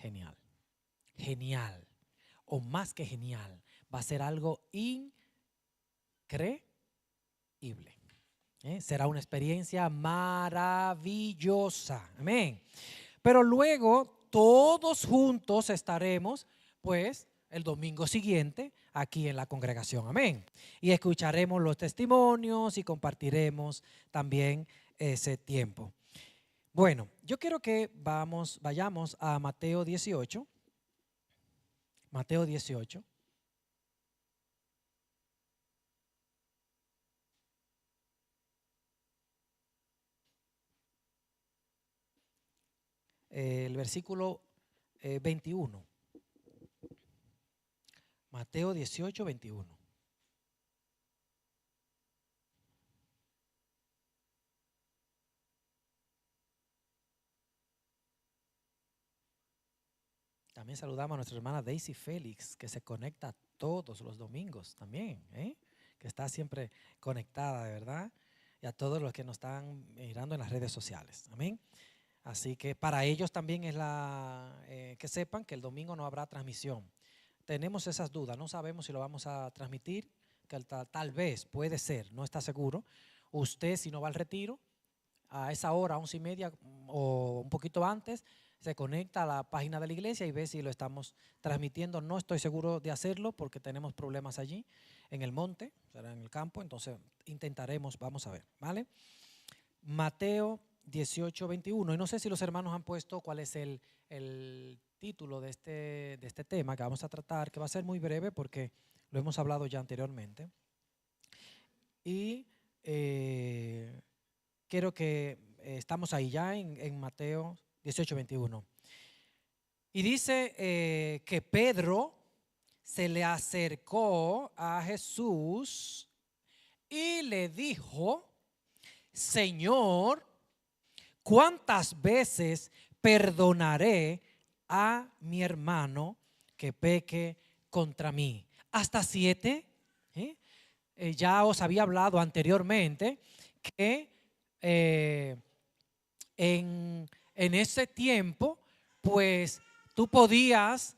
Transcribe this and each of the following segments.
genial. Genial. O más que genial. Va a ser algo increíble. Será una experiencia maravillosa. Amén. Pero luego todos juntos estaremos, pues, el domingo siguiente aquí en la congregación. Amén. Y escucharemos los testimonios y compartiremos también ese tiempo. Bueno, yo quiero que vayamos a Mateo 18. Mateo 18. El versículo 21. Mateo 18, 21. También saludamos a nuestra hermana Daisy Félix, que se conecta todos los domingos también, que está siempre conectada, de verdad, y a todos los que nos están mirando en las redes sociales. Amén. Así que para ellos también es que sepan que el domingo no habrá transmisión. Tenemos esas dudas, no sabemos si lo vamos a transmitir, que tal vez, puede ser, no está seguro. Usted, si no va al retiro, a esa hora, 11:30 o un poquito antes, se conecta a la página de la iglesia y ve si lo estamos transmitiendo. No estoy seguro de hacerlo porque tenemos problemas allí en el monte, será en el campo, entonces intentaremos, vamos a ver, ¿vale? Mateo 18, 21. Y no sé si los hermanos han puesto cuál es el título de este tema que vamos a tratar, que va a ser muy breve porque lo hemos hablado ya anteriormente. Y quiero que estamos ahí ya en Mateo 18, 21. Y dice que Pedro se le acercó a Jesús y le dijo: Señor, ¿cuántas veces perdonaré a mi hermano que peque contra mí? ¿Hasta 7? Ya os había hablado anteriormente que en ese tiempo, pues tú podías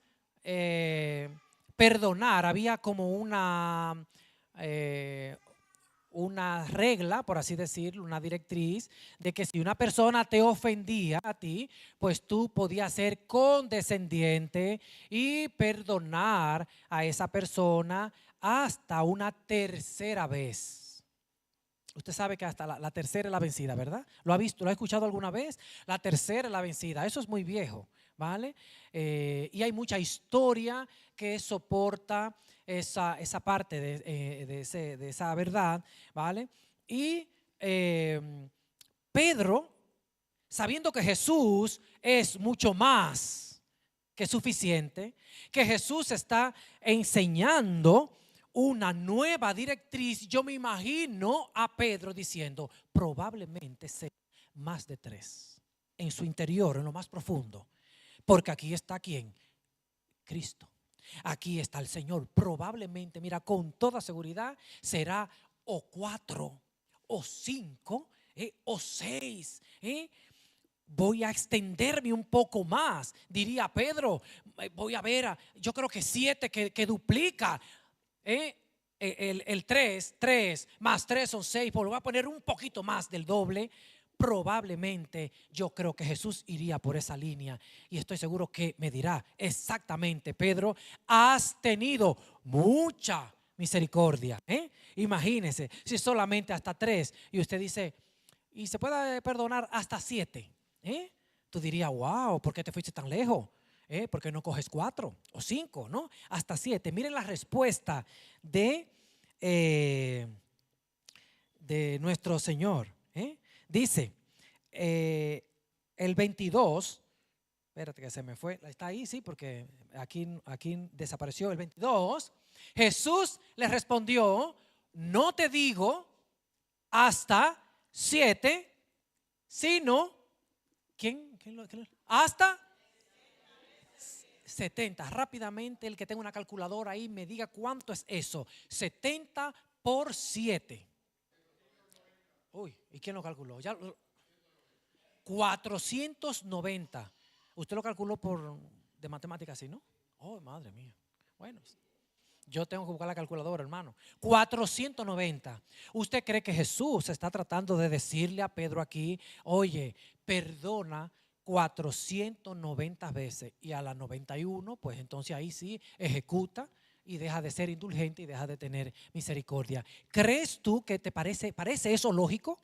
perdonar. Había como una regla, por así decirlo, una directriz, de que si una persona te ofendía a ti, pues tú podías ser condescendiente y perdonar a esa persona hasta una tercera vez. Usted sabe que hasta la tercera es la vencida, ¿verdad? ¿Lo ha visto? ¿Lo ha escuchado alguna vez? La tercera es la vencida. Eso es muy viejo, ¿vale? Y hay mucha historia que soporta esa parte de esa verdad, ¿vale? Y Pedro, sabiendo que Jesús es mucho más que suficiente, que Jesús está enseñando una nueva directriz, yo me imagino a Pedro diciendo: probablemente sea más de 3 en su interior, en lo más profundo, porque aquí está ¿quién? Cristo. Aquí está el Señor. Probablemente, mira, con toda seguridad será o 4 o 5 o 6. Voy a extenderme un poco más, diría Pedro. Voy a ver, yo creo que 7 que duplica. El 3 más 3 son 6, pues lo voy a poner un poquito más del doble. Probablemente yo creo que Jesús iría por esa línea y estoy seguro que me dirá exactamente: Pedro, has tenido mucha misericordia. Imagínese si solamente hasta 3 y usted dice: y se puede perdonar hasta 7. Tú dirías: wow, ¿por qué te fuiste tan lejos? ¿Por qué no coges 4 o 5, no? Hasta 7. Miren la respuesta de nuestro Señor. Dice el 22. Espérate que se me fue. Está ahí, sí, porque aquí desapareció el 22. Jesús le respondió: no te digo hasta 7, sino ¿quién hasta 70. Rápidamente, el que tenga una calculadora ahí me diga cuánto es eso. 70 por 7. Uy, ¿y quién lo calculó? 490. Usted lo calculó de matemáticas así, ¿no? Oh, madre mía. Bueno, yo tengo que buscar la calculadora, hermano. 490. ¿Usted cree que Jesús está tratando de decirle a Pedro aquí, oye, perdona 490 veces y a la 91, pues entonces ahí sí ejecuta y deja de ser indulgente y deja de tener misericordia? ¿Crees tú que te parece eso lógico?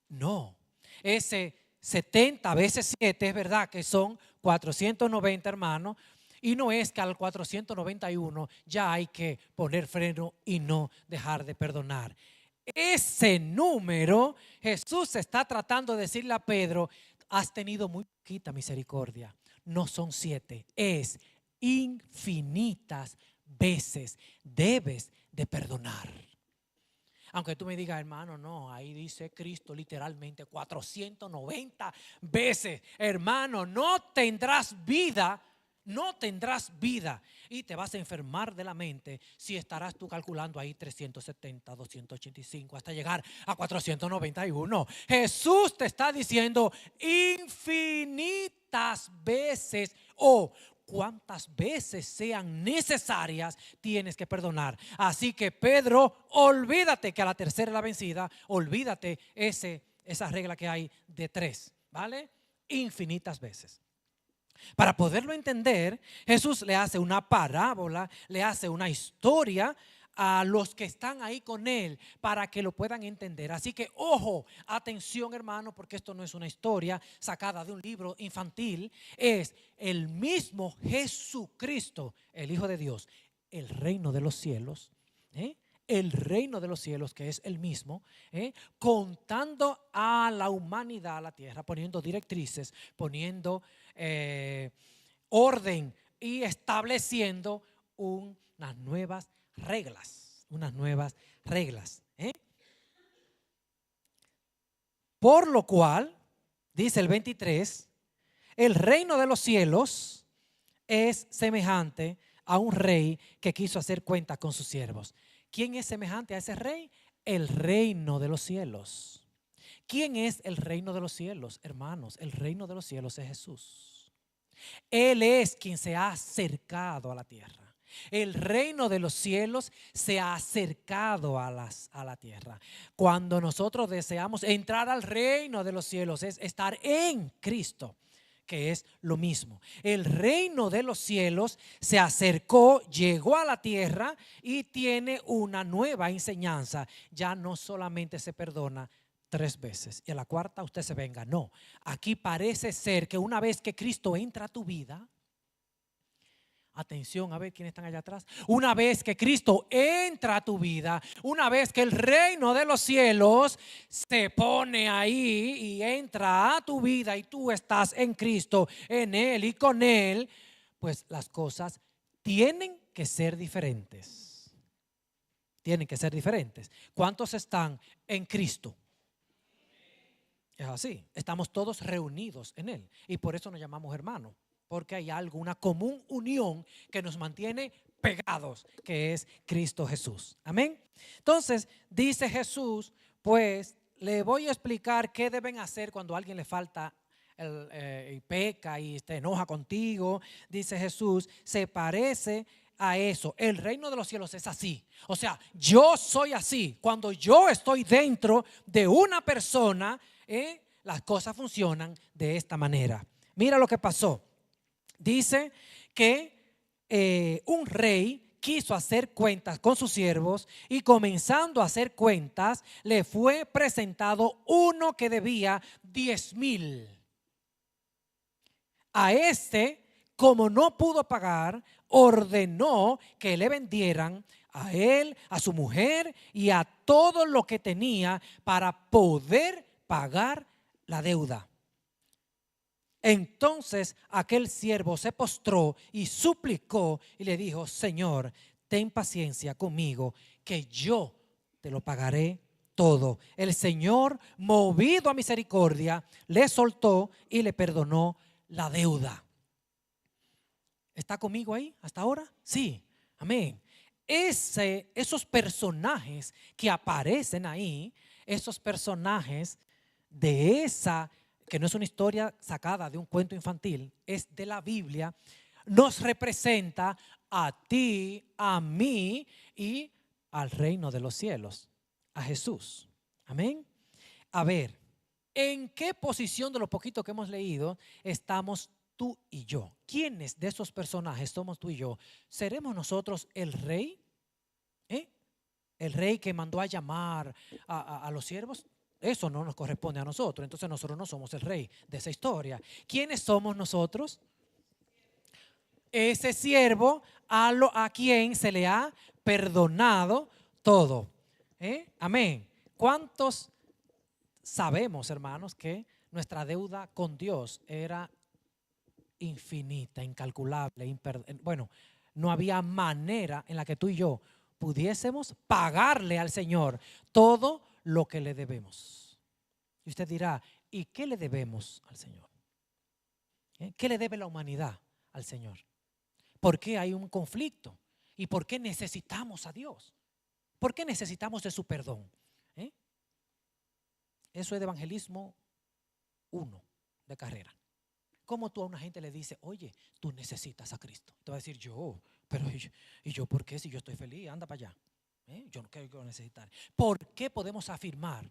No. Ese 70 veces 7 es verdad que son 490, hermano. Y no es que al 491 ya hay que poner freno y no dejar de perdonar. Ese número Jesús está tratando de decirle a Pedro, has tenido muy poquita misericordia. No son 7, es infinitas veces debes de perdonar. Aunque tú me digas, hermano, no, ahí dice Cristo literalmente 490 veces. Hermano, no tendrás vida y te vas a enfermar de la mente si estarás tú calculando ahí 370, 285 hasta llegar a 491. Jesús te está diciendo infinitas veces o cuántas veces sean necesarias tienes que perdonar. Así que Pedro, olvídate que a la tercera es la vencida, olvídate esa regla que hay de 3, ¿vale? Infinitas veces. Para poderlo entender, Jesús le hace una parábola, le hace una historia a los que están ahí con él para que lo puedan entender. Así que ojo, atención, hermano, porque esto no es una historia sacada de un libro infantil, es el mismo Jesucristo, el Hijo de Dios, el reino de los cielos, el reino de los cielos, que es el mismo, contando a la humanidad, a la tierra, poniendo directrices, poniendo orden y estableciendo unas nuevas reglas, Por lo cual, dice el 23, el reino de los cielos es semejante a un rey que quiso hacer cuentas con sus siervos. ¿Quién es semejante a ese rey? El reino de los cielos. ¿Quién es el reino de los cielos, hermanos? El reino de los cielos es Jesús. Él es quien se ha acercado a la tierra. El reino de los cielos se ha acercado a la tierra. Cuando nosotros deseamos entrar al reino de los cielos es estar en Cristo, que es lo mismo. El reino de los cielos se acercó, llegó a la tierra y tiene una nueva enseñanza. Ya no solamente se perdona 3 veces y a la cuarta usted se venga. No, aquí parece ser que una vez que Cristo entra a tu vida, atención, a ver quiénes están allá atrás. Una vez que Cristo entra a tu vida, una vez que el reino de los cielos se pone ahí y entra a tu vida y tú estás en Cristo, en Él y con Él, pues las cosas tienen que ser diferentes. Tienen que ser diferentes. ¿Cuántos están en Cristo? Es así, estamos todos reunidos en Él y por eso nos llamamos hermanos. Porque hay algo, una común unión que nos mantiene pegados, que es Cristo Jesús. Amén. Entonces, dice Jesús, pues le voy a explicar qué deben hacer cuando a alguien le falta y peca y se enoja contigo. Dice Jesús, se parece a eso. El reino de los cielos es así. O sea, yo soy así. Cuando yo estoy dentro de una persona, las cosas funcionan de esta manera. Mira lo que pasó. Dice que un rey quiso hacer cuentas con sus siervos y comenzando a hacer cuentas le fue presentado uno que debía 10,000. A este, como no pudo pagar, ordenó que le vendieran a él, a su mujer y a todo lo que tenía para poder pagar la deuda. Entonces aquel siervo se postró y suplicó y le dijo: Señor, ten paciencia conmigo, que yo te lo pagaré todo. El Señor, movido a misericordia, le soltó y le perdonó la deuda. ¿Está conmigo ahí hasta ahora? Sí, amén. Esos personajes que aparecen ahí, esos personajes de que no es una historia sacada de un cuento infantil, es de la Biblia, nos representa a ti, a mí y al reino de los cielos, a Jesús. Amén. A ver, ¿en qué posición de lo poquito que hemos leído estamos tú y yo? ¿Quiénes de esos personajes somos tú y yo? ¿Seremos nosotros el rey? ¿Eh? El rey que mandó a llamar a los siervos. Eso no nos corresponde a nosotros. Entonces nosotros no somos el rey de esa historia. ¿Quiénes somos nosotros? Ese siervo a quien se le ha perdonado todo. Amén. ¿Cuántos sabemos, hermanos, que nuestra deuda con Dios era infinita, incalculable, bueno, no había manera en la que tú y yo pudiésemos pagarle al Señor todo lo que le debemos? Y usted dirá, ¿y qué le debemos al Señor? ¿Qué le debe la humanidad al Señor? ¿Por qué hay un conflicto? ¿Y por qué necesitamos a Dios? ¿Por qué necesitamos de su perdón? Eso es de evangelismo 1 de carrera. ¿Cómo tú a una gente le dices, oye, tú necesitas a Cristo? Te va a decir, yo, pero ¿y yo por qué? Si yo estoy feliz, anda para allá. Yo no quiero necesitar. ¿Por qué podemos afirmar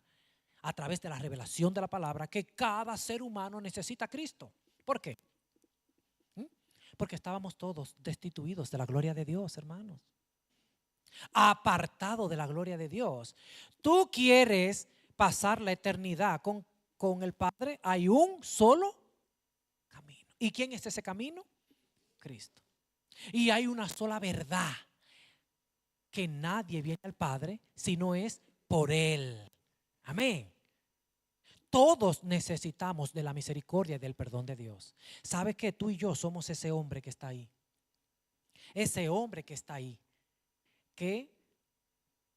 a través de la revelación de la palabra que cada ser humano necesita a Cristo? ¿Por qué? Porque estábamos todos destituidos de la gloria de Dios, hermanos. Apartado de la gloria de Dios. Tú quieres pasar la eternidad con el Padre. Hay un solo camino. ¿Y quién es ese camino? Cristo. Y hay una sola verdad, que nadie viene al Padre si no es por Él. Amén. Todos necesitamos de la misericordia y del perdón de Dios. ¿Sabe que tú y yo somos ese hombre que está ahí? Ese hombre que está ahí, que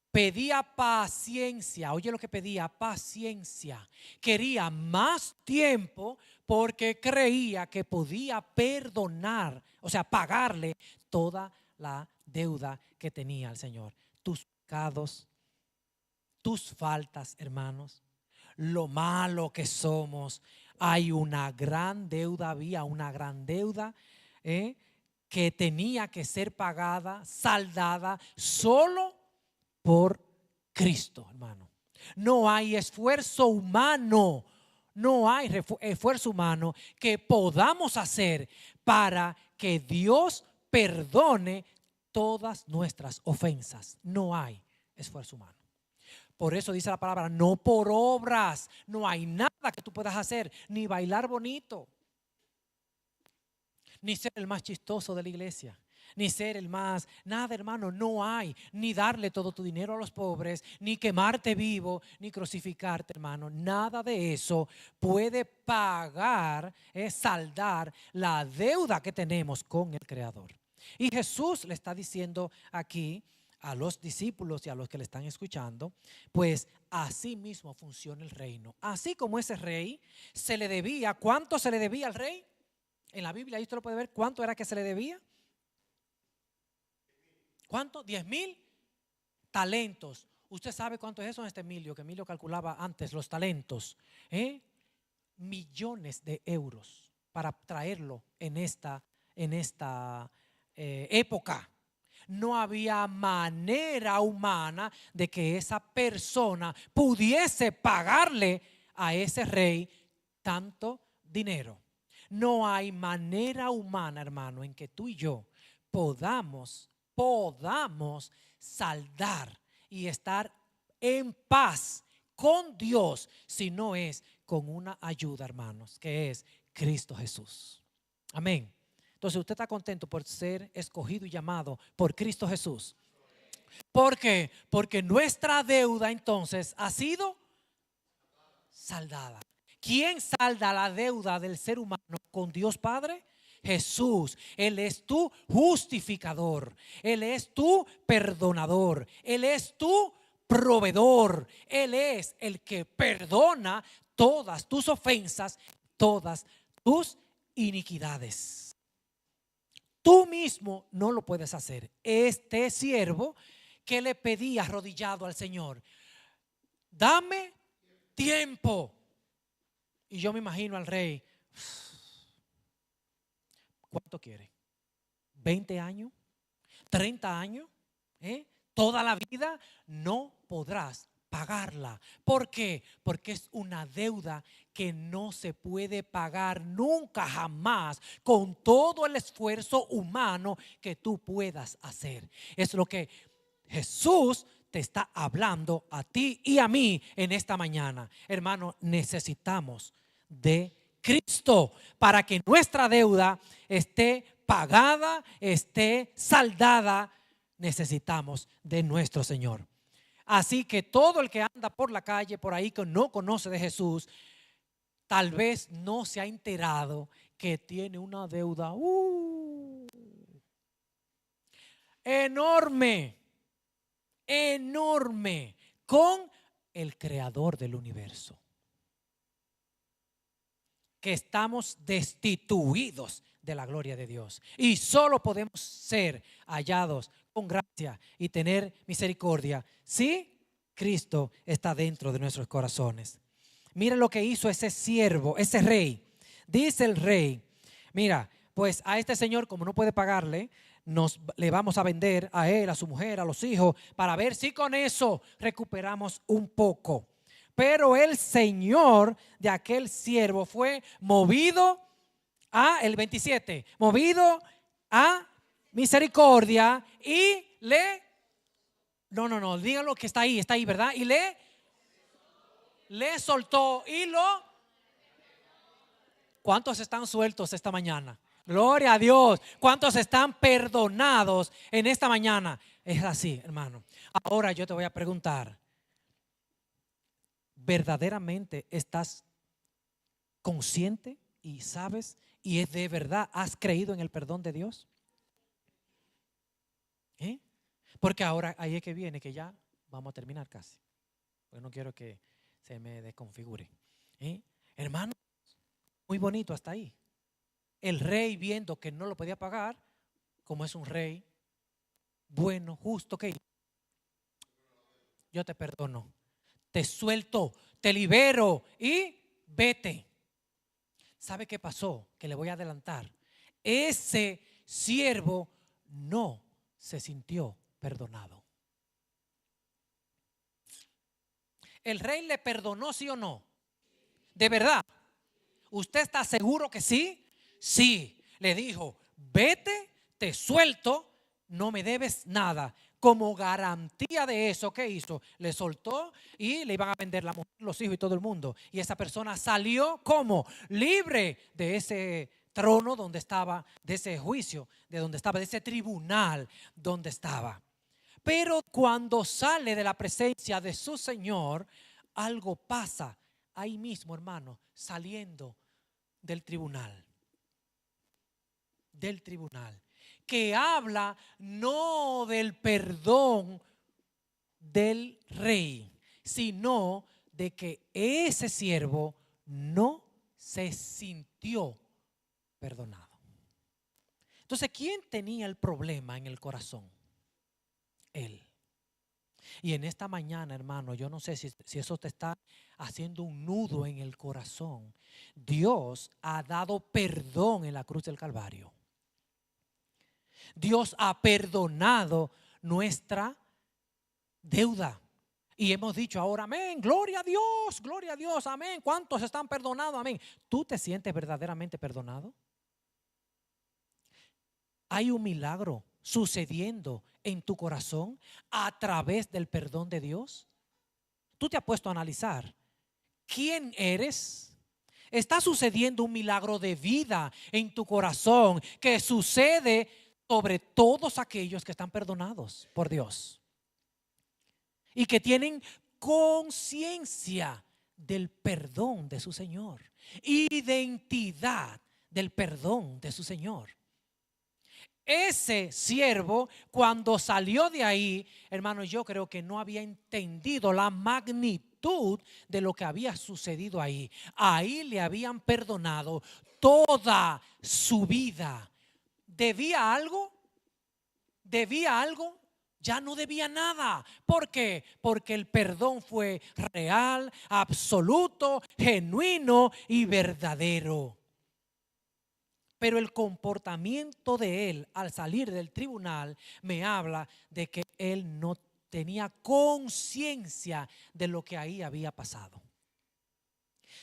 pedía paciencia. Oye lo que pedía, paciencia. Quería más tiempo porque creía que podía perdonar, o sea, pagarle toda la deuda que tenía el Señor. Tus pecados, tus faltas, hermanos, lo malo que somos. Hay una gran deuda, había una gran deuda que tenía que ser pagada, saldada solo por Cristo, hermano. No hay esfuerzo humano, no hay esfuerzo humano que podamos hacer para que Dios perdone todas nuestras ofensas. No hay esfuerzo humano. Por eso dice la palabra, no por obras. No hay nada que tú puedas hacer, ni bailar bonito, ni ser el más chistoso de la iglesia, ni ser el más, nada, hermano, no hay, ni darle todo tu dinero a los pobres, ni quemarte vivo, ni crucificarte, hermano. Nada de eso puede pagar, saldar la deuda que tenemos con el Creador. Y Jesús le está diciendo aquí a los discípulos y a los que le están escuchando, pues así mismo funciona el reino. Así como ese rey se le debía, ¿cuánto se le debía al rey? En la Biblia, ahí usted lo puede ver, ¿cuánto era que se le debía? ¿Cuánto? 10,000 talentos. Usted sabe cuánto es eso en Emilio, que Emilio calculaba antes los talentos. Millones de euros para traerlo en esta época. No había manera humana de que esa persona pudiese pagarle a ese rey tanto dinero. No hay manera humana, hermano, en que tú y yo podamos saldar y estar en paz con Dios si no es con una ayuda, hermanos, que es Cristo Jesús. Amén. Entonces usted está contento por ser escogido y llamado por Cristo Jesús. ¿Por qué? Porque nuestra deuda entonces ha sido saldada. ¿Quién salda la deuda del ser humano con Dios Padre? Jesús. Él es tu justificador. Él es tu perdonador. Él es tu proveedor. Él es el que perdona todas tus ofensas, todas tus iniquidades. Tú mismo no lo puedes hacer. Este siervo que le pedía arrodillado al Señor, dame tiempo. Y yo me imagino al rey, ¿cuánto quiere? ¿20 años? ¿30 años? ¿Toda la vida? No podrás pagarla. ¿Por qué? Porque es una deuda que no se puede pagar nunca jamás con todo el esfuerzo humano que tú puedas hacer. Es lo que Jesús te está hablando a ti y a mí en esta mañana. Hermano, necesitamos de Cristo para que nuestra deuda esté pagada, esté saldada. Necesitamos de nuestro Señor. Así que todo el que anda por la calle, por ahí, que no conoce de Jesús, tal vez no se ha enterado que tiene una deuda enorme, enorme con el creador del universo. Que estamos destituidos de la gloria de Dios y solo podemos ser hallados con gracia y tener misericordia si Cristo está dentro de nuestros corazones. Mira lo que hizo ese siervo, ese rey. Dice el rey, mira, pues a este señor, como no puede pagarle, le vamos a vender a él, a su mujer, a los hijos, para ver si con eso recuperamos un poco. Pero el señor de aquel siervo fue movido a, el 27, movido a misericordia y no, díganlo que está ahí, ¿verdad? Y le soltó y ¿cuántos están sueltos esta mañana? Gloria a Dios. ¿Cuántos están perdonados en esta mañana? Es así, hermano. Ahora yo te voy a preguntar, ¿verdaderamente estás consciente y sabes y es de verdad has creído en el perdón de Dios? Porque ahora ahí es que viene, que ya vamos a terminar casi, porque no quiero que se me desconfigure. Hermano, muy bonito hasta ahí. El rey, viendo que no lo podía pagar, como es un rey bueno, justo, que yo te perdono, te suelto, te libero y vete. ¿Sabe qué pasó? Que le voy a adelantar. Ese siervo no se sintió perdonado. ¿El rey le perdonó, sí o no? ¿De verdad? ¿Usted está seguro que sí? Sí. Le dijo, vete, te suelto, no me debes nada. Como garantía de eso, ¿qué hizo? Le soltó y le iban a vender la mujer, los hijos y todo el mundo. Y esa persona salió como libre de ese trono donde estaba, de ese juicio, de donde estaba, de ese tribunal donde estaba. Pero cuando sale de la presencia de su Señor, algo pasa ahí mismo, hermano, saliendo del tribunal. Del tribunal. Que habla no del perdón del rey, sino de que ese siervo no se sintió perdonado. Entonces, ¿quién tenía el problema en el corazón? Él. Y en esta mañana, hermano, yo no sé si eso te está haciendo un nudo en el corazón. Dios ha dado perdón en la cruz del Calvario. Dios ha perdonado nuestra deuda. Y hemos dicho ahora, amén, gloria a Dios, amén. ¿Cuántos están perdonados? Amén. ¿Tú te sientes verdaderamente perdonado? Hay un milagro sucediendo en tu corazón a través del perdón de Dios. Tú te has puesto a analizar quién eres. Está sucediendo un milagro de vida en tu corazón que sucede sobre todos aquellos que están perdonados por Dios y que tienen conciencia del perdón de su Señor, identidad del perdón de su Señor. Ese siervo, cuando salió de ahí, hermano, yo creo que no había entendido la magnitud de lo que había sucedido ahí. Ahí le habían perdonado toda su vida. ¿Debía algo? ¿Debía algo? ya no debía nada. ¿Por qué? Porque el perdón fue real, absoluto, genuino y verdadero. Pero el comportamiento de él al salir del tribunal me habla de que él no tenía conciencia de lo que ahí había pasado.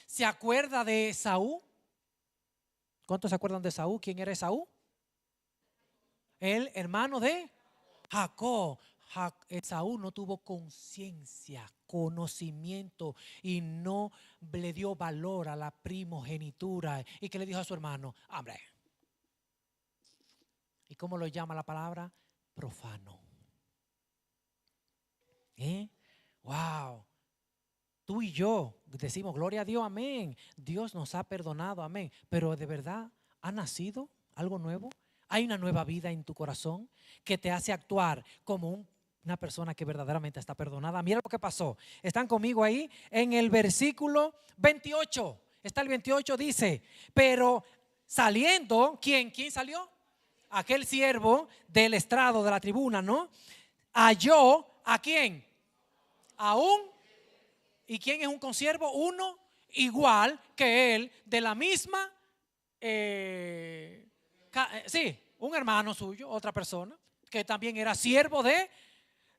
¿Se acuerda de Esaú? ¿Cuántos se acuerdan de Esaú? ¿Quién era Esaú? El hermano de Jacob. Esaú no tuvo conciencia, conocimiento y no le dio valor a la primogenitura. ¿Y qué le dijo a su hermano? Hombre. ¿Y cómo lo llama la palabra? Profano. Wow. Tú y yo decimos gloria a Dios, amén. Dios nos ha perdonado, amén. Pero de verdad, ¿ha nacido algo nuevo? ¿Hay una nueva vida en tu corazón que te hace actuar como una persona que verdaderamente está perdonada? Mira lo que pasó. Están conmigo ahí en el versículo 28. Está el 28, dice, pero saliendo, ¿quién salió? Aquel siervo del estrado de la tribuna, ¿no? Halló ¿a quién? A un. ¿Y quién es un consiervo? Uno igual que él, de la misma, sí, un hermano suyo, otra persona, que también era siervo de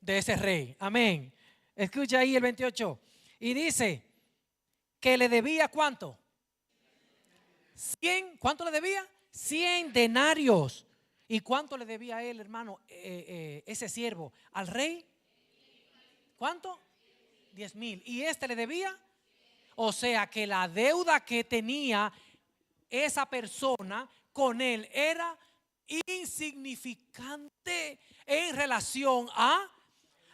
ese rey. Amén. Escucha ahí el 28. Y dice que le debía ¿cuánto? 100. ¿Cuánto le debía? 100 denarios. ¿Y cuánto le debía a él, hermano, ese siervo? Al rey. ¿Cuánto? 10,000. ¿Y este le debía? O sea que la deuda que tenía esa persona con él era insignificante en relación a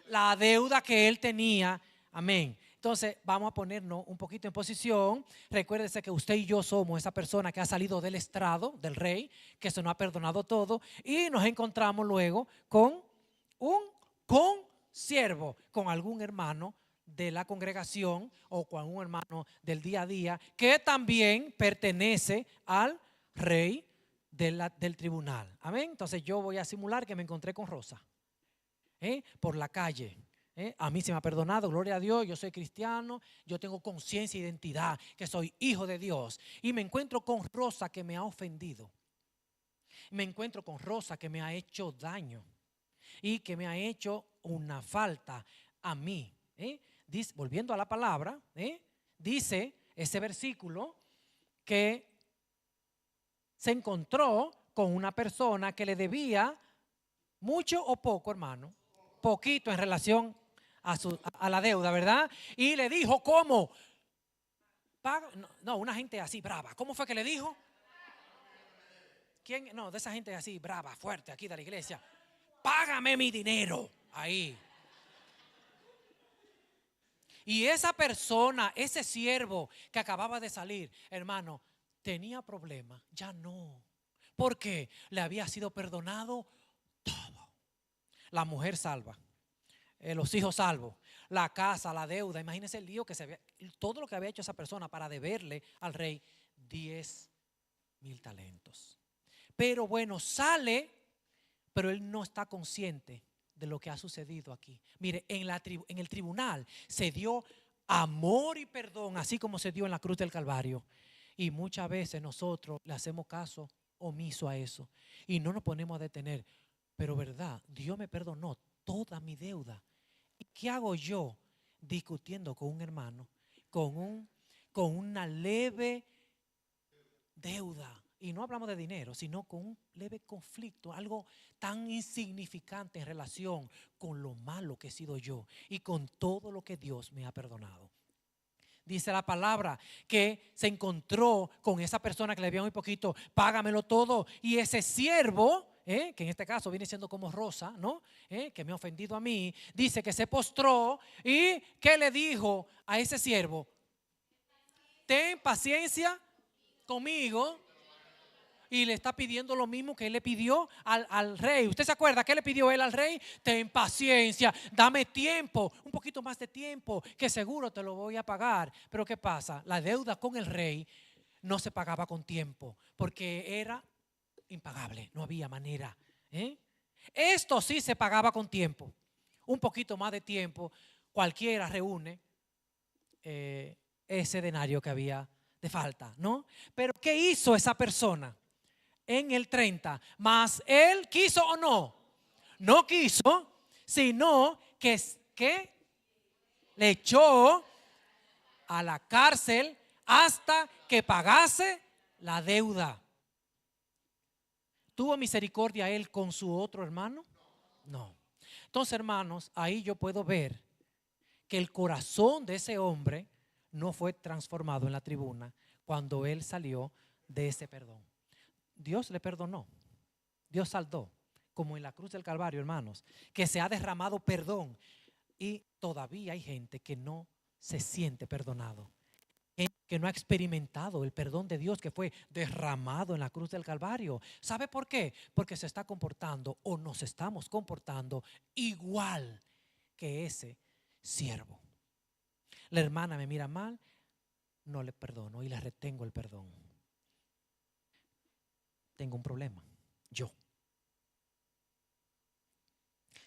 la deuda que él tenía. Amén. Entonces vamos a ponernos un poquito en posición. Recuérdese que usted y yo somos esa persona que ha salido del estrado del rey, que se nos ha perdonado todo, y nos encontramos luego con un consiervo, con algún hermano de la congregación o con un hermano del día a día que también pertenece al rey del tribunal. Amén. Entonces yo voy a simular que me encontré con Rosa por la calle. A mí se me ha perdonado, gloria a Dios, yo soy cristiano, yo tengo conciencia e identidad, que soy hijo de Dios. Y me encuentro con Rosa que me ha ofendido. Me encuentro con Rosa que me ha hecho daño y que me ha hecho una falta a mí. Dice, volviendo a la palabra, dice ese versículo que se encontró con una persona que le debía mucho o poco, hermano, poquito en relación a la deuda, ¿verdad? Y le dijo, ¿cómo? No, una gente así brava. ¿Cómo fue que le dijo? ¿Quién? No, de esa gente así brava, fuerte, aquí de la iglesia. Págame mi dinero. Ahí. Y esa persona, ese siervo que acababa de salir, hermano, tenía problemas. Ya no. Porque le había sido perdonado todo. La mujer salva. Los hijos salvos, la casa, la deuda. Imagínense el lío todo lo que había hecho esa persona para deberle al rey 10,000 talentos. Pero bueno, sale, pero él no está consciente de lo que ha sucedido aquí. Mire, en el tribunal se dio amor y perdón, así como se dio en la cruz del Calvario. Y muchas veces nosotros le hacemos caso omiso a eso y no nos ponemos a detener. Pero verdad, Dios me perdonó toda mi deuda. ¿Y qué hago yo discutiendo con un hermano con una leve deuda? Y no hablamos de dinero, sino con un leve conflicto, algo tan insignificante en relación con lo malo que he sido yo y con todo lo que Dios me ha perdonado. Dice la palabra que se encontró con esa persona que le había muy poquito, págamelo todo. Y ese siervo, que en este caso viene siendo como Rosa, ¿no? Que me ha ofendido a mí, dice que se postró y que le dijo a ese siervo, ten paciencia conmigo. Y le está pidiendo lo mismo que él le pidió al rey. ¿Usted se acuerda qué le pidió él al rey? Ten paciencia, dame tiempo, un poquito más de tiempo, que seguro te lo voy a pagar. Pero ¿qué pasa? La deuda con el rey no se pagaba con tiempo, porque era impagable, no había manera. Esto sí se pagaba con tiempo. Un poquito más de tiempo, cualquiera reúne ese denario que había de falta, ¿no? Pero ¿qué hizo esa persona en el 30? ¿Más él quiso o no? No quiso, sino que le echó a la cárcel hasta que pagase la deuda. ¿Tuvo misericordia él con su otro hermano? No. Entonces, hermanos, ahí yo puedo ver que el corazón de ese hombre no fue transformado en la tribuna cuando él salió de ese perdón. Dios le perdonó, Dios saldó, como en la cruz del Calvario, hermanos, que se ha derramado perdón y todavía hay gente que no se siente perdonado, que no ha experimentado el perdón de Dios que fue derramado en la cruz del Calvario. ¿Sabe por qué? Porque se está comportando o nos estamos comportando igual que ese siervo. La hermana me mira mal, no le perdono y le retengo el perdón. Tengo un problema, yo.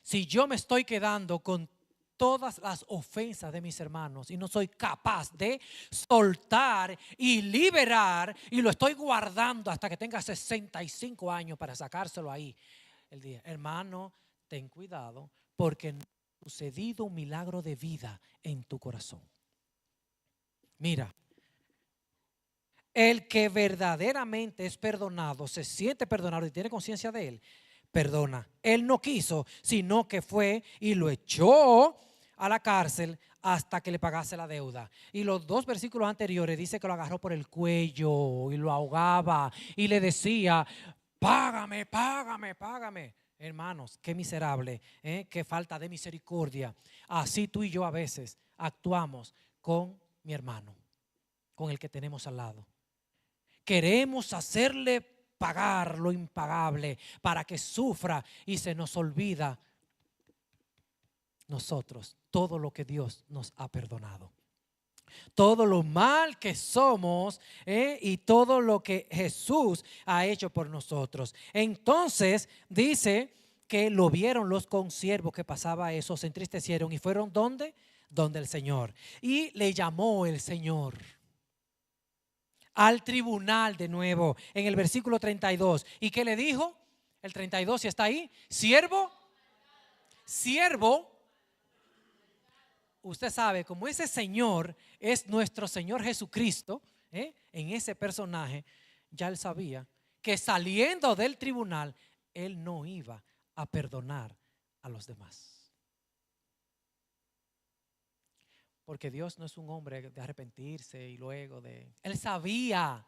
Si yo me estoy quedando con todas las ofensas de mis hermanos y no soy capaz de soltar y liberar y lo estoy guardando hasta que tenga 65 años para sacárselo ahí el día, hermano, ten cuidado porque no ha sucedido un milagro de vida en tu corazón. Mira, el que verdaderamente es perdonado, se siente perdonado y tiene conciencia de él, perdona. Él no quiso, sino que fue y lo echó a la cárcel hasta que le pagase la deuda. Y los dos versículos anteriores dice que lo agarró por el cuello y lo ahogaba y le decía, págame, págame, págame. Hermanos, qué miserable, qué falta de misericordia. Así tú y yo a veces actuamos con mi hermano, con el que tenemos al lado. Queremos hacerle pagar lo impagable para que sufra y se nos olvida nosotros todo lo que Dios nos ha perdonado. Todo lo mal que somos y todo lo que Jesús ha hecho por nosotros. Entonces dice que lo vieron los consiervos que pasaba eso, se entristecieron y fueron ¿dónde? Donde el Señor. Y le llamó el Señor al tribunal de nuevo en el versículo 32. ¿Y qué le dijo? El 32, si está ahí, siervo, usted sabe, como ese Señor es nuestro Señor Jesucristo, en ese personaje, ya él sabía que saliendo del tribunal, él no iba a perdonar a los demás. Porque Dios no es un hombre de arrepentirse y luego de... Él sabía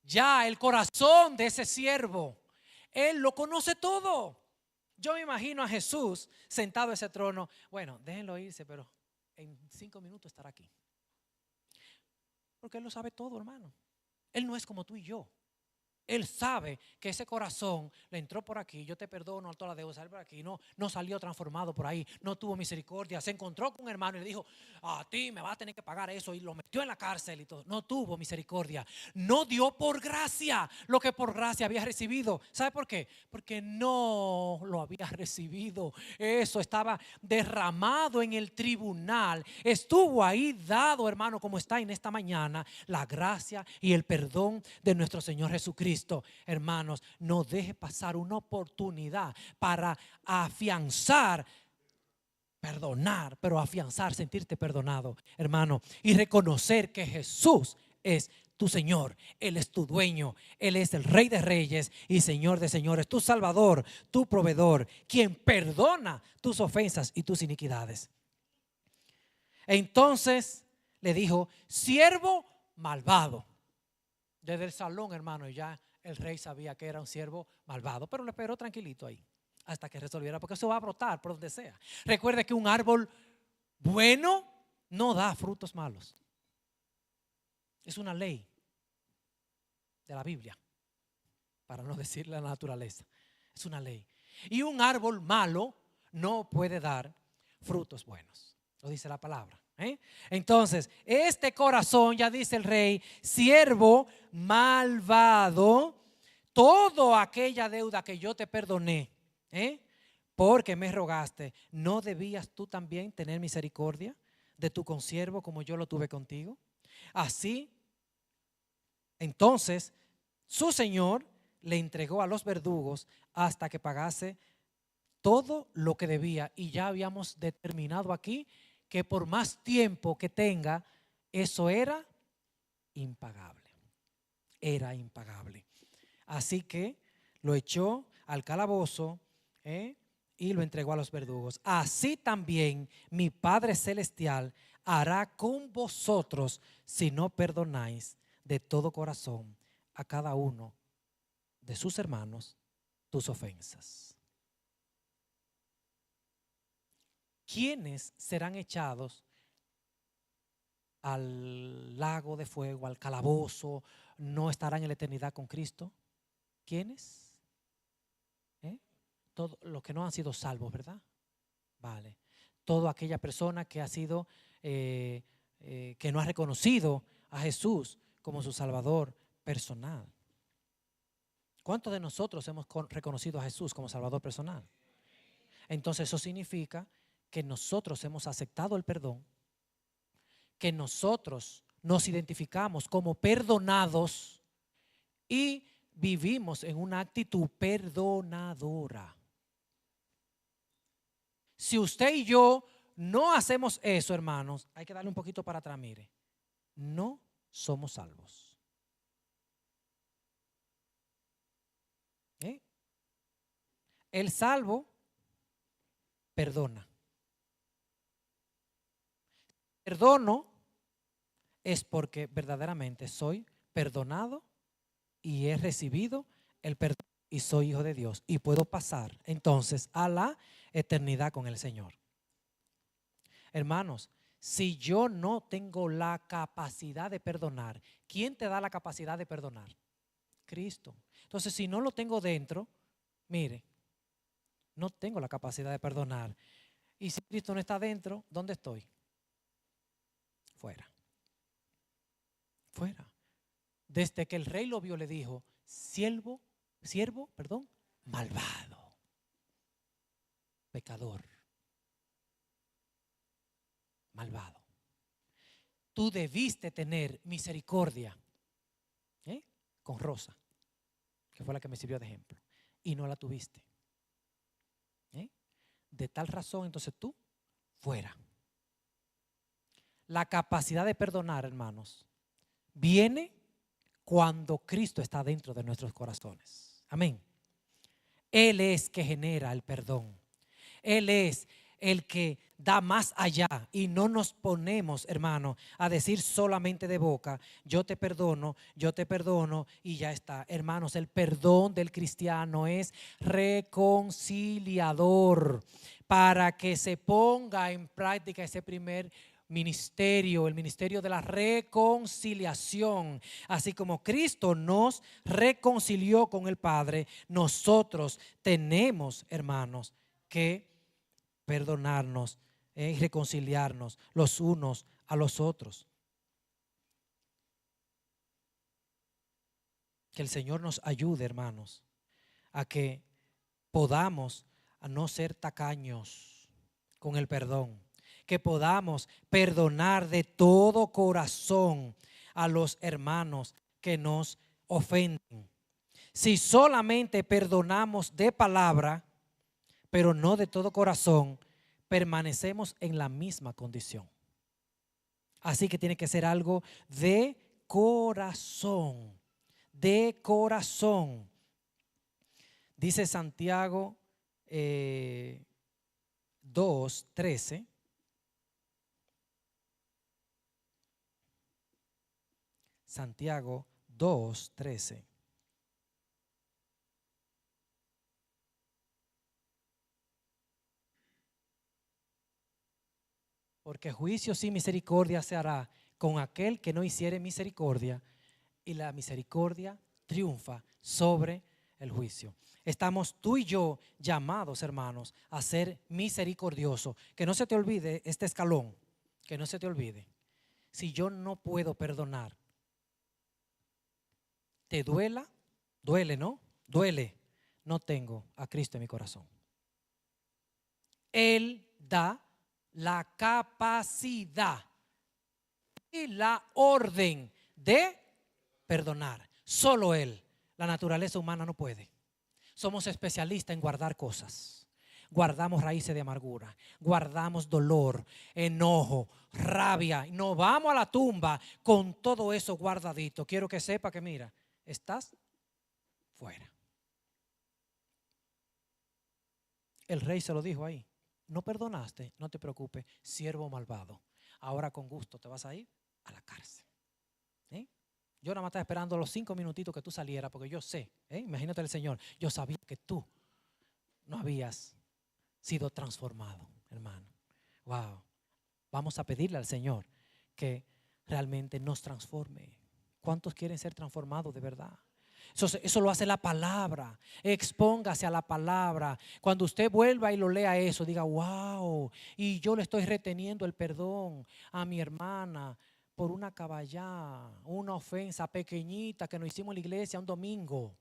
ya el corazón de ese siervo. Él lo conoce todo. Yo me imagino a Jesús sentado en ese trono. Bueno, déjenlo irse, pero en 5 minutos estará aquí. Porque Él lo sabe todo, hermano. Él no es como tú y yo. Él sabe que ese corazón le entró por aquí, yo te perdono toda la deuda, salió por aquí, no salió transformado por ahí, no tuvo misericordia, se encontró con un hermano y le dijo, a ti me vas a tener que pagar eso, y lo metió en la cárcel y todo. No tuvo misericordia, no dio por gracia lo que por gracia había recibido. ¿Sabe por qué? Porque no lo había recibido. Eso estaba derramado en el tribunal, estuvo ahí dado, hermano, como está en esta mañana, la gracia y el perdón de nuestro Señor Jesucristo. Hermanos, no deje pasar una oportunidad para afianzar, perdonar, pero afianzar, sentirte perdonado, hermano, y reconocer que Jesús es tu Señor, Él es tu dueño, Él es el Rey de Reyes y Señor de Señores, tu Salvador, tu proveedor, quien perdona tus ofensas y tus iniquidades. Entonces le dijo, siervo malvado. Desde el salón, hermano, ya el rey sabía que era un siervo malvado, pero le esperó tranquilito ahí hasta que resolviera, porque eso va a brotar por donde sea. Recuerde que un árbol bueno no da frutos malos. Es una ley de la Biblia, para no decir la naturaleza. Es una ley. Y un árbol malo no puede dar frutos buenos. Lo dice la palabra. Entonces, este corazón, ya dice el rey, siervo malvado, toda aquella deuda que yo te perdoné, porque me rogaste, ¿no debías tú también tener misericordia de tu consiervo como yo lo tuve contigo? Así, entonces, su señor le entregó a los verdugos hasta que pagase todo lo que debía. Y ya habíamos determinado aquí que por más tiempo que tenga, eso era impagable. Era impagable. Así que lo echó al calabozo y lo entregó a los verdugos. Así también mi Padre Celestial hará con vosotros si no perdonáis de todo corazón a cada uno de sus hermanos tus ofensas. ¿Quiénes serán echados al lago de fuego, al calabozo? ¿No estarán en la eternidad con Cristo? ¿Quiénes? Todos los que no han sido salvos, ¿verdad? Vale. Toda aquella persona que ha sido, que no ha reconocido a Jesús como su Salvador personal. ¿Cuántos de nosotros hemos reconocido a Jesús como Salvador personal? Entonces eso significa que nosotros hemos aceptado el perdón, que nosotros nos identificamos como perdonados y vivimos en una actitud perdonadora. Si usted y yo no hacemos eso, hermanos, hay que darle un poquito para atrás, mire, no somos salvos. El salvo perdona. Perdono es porque verdaderamente soy perdonado y he recibido el perdón y soy hijo de Dios y puedo pasar entonces a la eternidad con el Señor. Hermanos, si yo no tengo la capacidad de perdonar, ¿quién te da la capacidad de perdonar? Cristo. Entonces, si no lo tengo dentro, mire, no tengo la capacidad de perdonar. Y si Cristo no está dentro, ¿dónde estoy? Fuera. Fuera. Desde que el rey lo vio, le dijo, siervo, malvado, pecador, malvado. Tú debiste tener misericordia con Rosa, que fue la que me sirvió de ejemplo, y no la tuviste. De tal razón, entonces tú, fuera. La capacidad de perdonar, hermanos, viene cuando Cristo está dentro de nuestros corazones. Amén. Él es que genera el perdón. Él es el que da más allá y no nos ponemos, hermano, a decir solamente de boca, yo te perdono y ya está. Hermanos, el perdón del cristiano es reconciliador para que se ponga en práctica ese primer ministerio, el ministerio de la reconciliación. Así como Cristo nos reconcilió con el Padre, nosotros tenemos, hermanos, que perdonarnos y reconciliarnos los unos a los otros. Que el Señor nos ayude, hermanos, a que podamos a no ser tacaños con el perdón, que podamos perdonar de todo corazón a los hermanos que nos ofenden. Si solamente perdonamos de palabra, pero no de todo corazón, permanecemos en la misma condición. Así que tiene que ser algo de corazón, de corazón. Dice Santiago 2:13. Santiago 2:13. Porque juicio sin misericordia se hará con aquel que no hiciere misericordia, y la misericordia triunfa sobre el juicio. Estamos tú y yo llamados, hermanos, a ser misericordiosos. Que no se te olvide este escalón, que no se te olvide. Si yo no puedo perdonar, te duela Duele, ¿no? Duele. No tengo a Cristo en mi corazón. Él da la capacidad y la orden de perdonar. Solo Él. La naturaleza humana no puede. Somos especialistas en guardar cosas. Guardamos raíces de amargura, guardamos dolor, enojo, rabia. Nos vamos a la tumba con todo eso guardadito. Quiero que sepa que mira, estás fuera. El rey se lo dijo ahí. No perdonaste, no te preocupes, siervo malvado. Ahora con gusto te vas a ir a la cárcel. Yo nada más estaba esperando los 5 minutitos que tú salieras, porque yo sé, imagínate el Señor, yo sabía que tú no habías sido transformado, hermano. Wow. Vamos a pedirle al Señor que realmente nos transforme. ¿Cuántos quieren ser transformados de verdad? Eso lo hace la palabra. Expóngase a la palabra. Cuando usted vuelva y lo lea eso, diga, wow, y yo le estoy reteniendo el perdón a mi hermana por una caballá, una ofensa pequeñita que nos hicimos en la iglesia un domingo.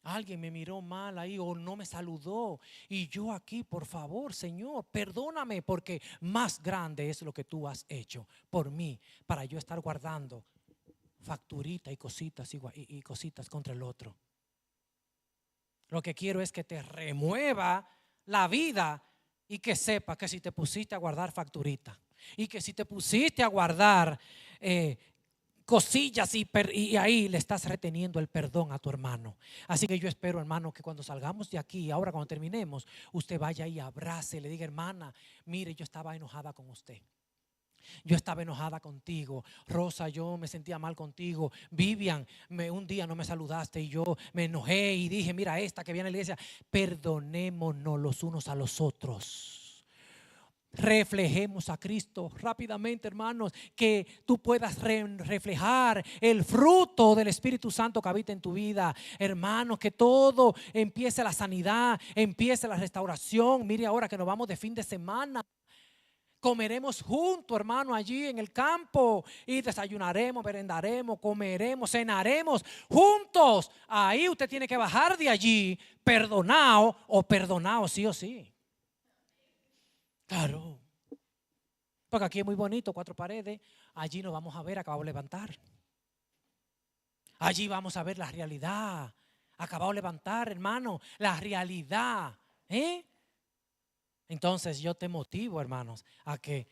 Alguien me miró mal ahí o no me saludó. Y yo aquí, por favor, Señor, perdóname, porque más grande es lo que tú has hecho por mí, para yo estar guardando facturita y cositas contra el otro. Lo que quiero es que te remueva la vida y que sepa que si te pusiste a guardar facturita y que si te pusiste a guardar cosillas y ahí le estás reteniendo el perdón a tu hermano. Así que yo espero, hermano, que cuando salgamos de aquí, ahora cuando terminemos, usted vaya y abrace, le diga, hermana, mire, yo estaba enojada con usted. Yo estaba enojada contigo, Rosa, yo me sentía mal contigo, Vivian, un día no me saludaste y yo me enojé y dije, mira esta que viene a la iglesia. Perdonémonos los unos a los otros. Reflejemos a Cristo rápidamente, hermanos, que tú puedas reflejar el fruto del Espíritu Santo que habita en tu vida, hermanos, que todo empiece la sanidad, empiece la restauración. Mire ahora que nos vamos de fin de semana. Comeremos juntos, hermano, allí en el campo y desayunaremos, merendaremos, comeremos, cenaremos juntos. Ahí usted tiene que bajar de allí perdonado o perdonado sí o sí. Claro. Porque aquí es muy bonito, 4 paredes. Allí nos vamos a ver, acabamos de levantar. Allí vamos a ver la realidad. Acabamos de levantar, hermano, la realidad. Entonces yo te motivo, hermanos, a que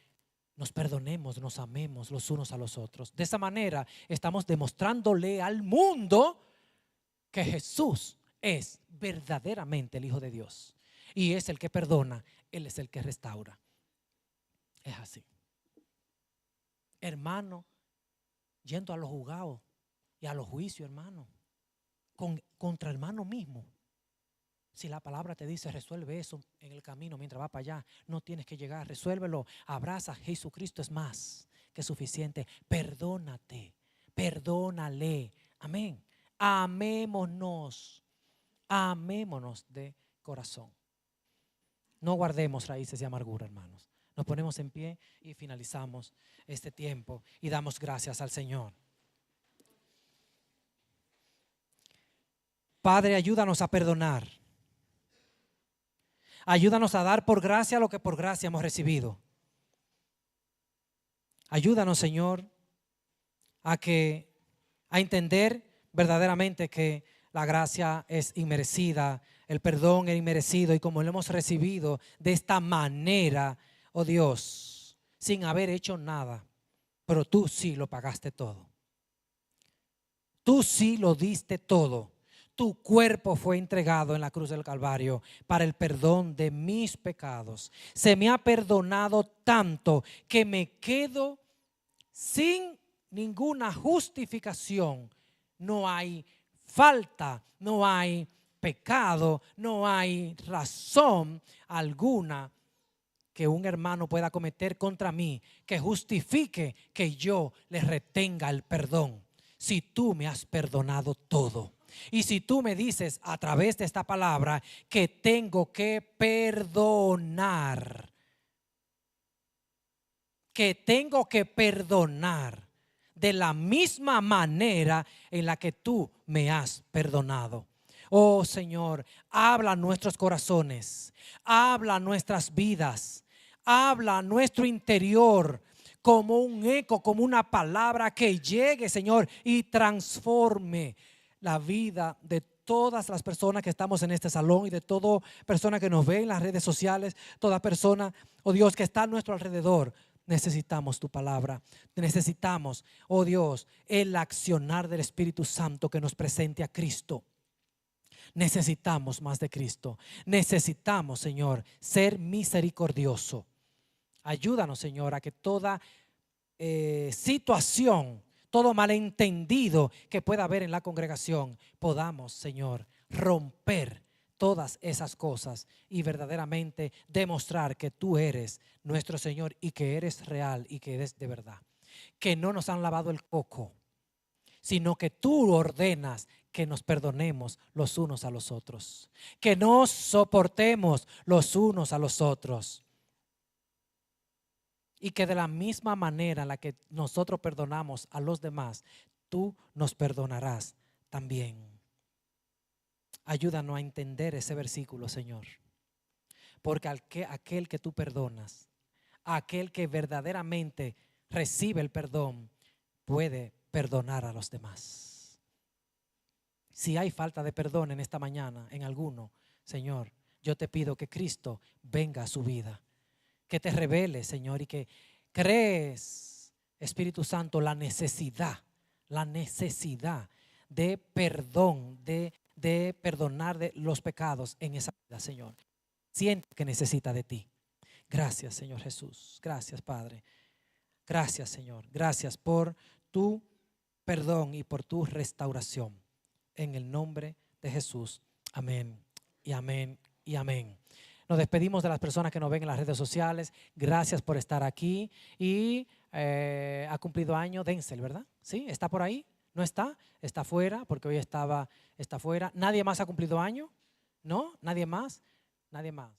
nos perdonemos, nos amemos los unos a los otros. De esa manera estamos demostrándole al mundo que Jesús es verdaderamente el Hijo de Dios. Y es el que perdona, Él es el que restaura. Es así. Hermano, yendo a los juzgados y a los juicios, hermano, contra hermano mismo. Si la palabra te dice resuelve eso en el camino mientras va para allá, no tienes que llegar, resuélvelo, abraza, Jesucristo es más que suficiente. Perdónate, perdónale, amén. Amémonos de corazón. No guardemos raíces de amargura, hermanos. Nos ponemos en pie y finalizamos este tiempo y damos gracias al Señor. Padre, ayúdanos a perdonar. Ayúdanos a dar por gracia lo que por gracia hemos recibido. Ayúdanos, Señor, a entender verdaderamente que la gracia es inmerecida, el perdón es inmerecido, y como lo hemos recibido de esta manera, oh Dios, sin haber hecho nada, pero tú sí lo pagaste todo. Tú sí lo diste todo. Tu cuerpo fue entregado en la cruz del Calvario para el perdón de mis pecados. Se me ha perdonado tanto que me quedo sin ninguna justificación. No hay falta, no hay pecado, no hay razón alguna que un hermano pueda cometer contra mí que justifique que yo le retenga el perdón. Si tú me has perdonado todo. Y si tú me dices a través de esta palabra que tengo que perdonar, de la misma manera en la que tú me has perdonado. Oh Señor, habla a nuestros corazones, habla a nuestras vidas, habla a nuestro interior como un eco, como una palabra que llegue, Señor, y transforme la vida de todas las personas que estamos en este salón y de toda persona que nos ve en las redes sociales, toda persona, oh Dios, que está a nuestro alrededor. Necesitamos tu palabra, necesitamos, oh Dios, el accionar del Espíritu Santo que nos presente a Cristo. Necesitamos más de Cristo. Necesitamos, Señor, ser misericordioso. Ayúdanos, Señor, a que toda situación, todo malentendido que pueda haber en la congregación, podamos, Señor, romper todas esas cosas y verdaderamente demostrar que tú eres nuestro Señor y que eres real y que eres de verdad. Que no nos han lavado el coco, sino que tú ordenas que nos perdonemos los unos a los otros, que nos soportemos los unos a los otros. Y que de la misma manera en la que nosotros perdonamos a los demás, tú nos perdonarás también. Ayúdanos a entender ese versículo, Señor. Porque aquel que tú perdonas, aquel que verdaderamente recibe el perdón, puede perdonar a los demás. Si hay falta de perdón en esta mañana, en alguno, Señor, yo te pido que Cristo venga a su vida. Que te revele, Señor, y que crees, Espíritu Santo, la necesidad de perdón, de perdonar de los pecados en esa vida, Señor. Siente que necesita de ti. Gracias, Señor Jesús. Gracias, Padre. Gracias, Señor. Gracias por tu perdón y por tu restauración. En el nombre de Jesús. Amén y amén y amén. Nos despedimos de las personas que nos ven en las redes sociales. Gracias por estar aquí. Y ha cumplido año Denzel, ¿verdad? ¿Sí? ¿Está por ahí? ¿No está? Está fuera porque hoy está fuera. ¿Nadie más ha cumplido año? ¿No? ¿Nadie más? Nadie más.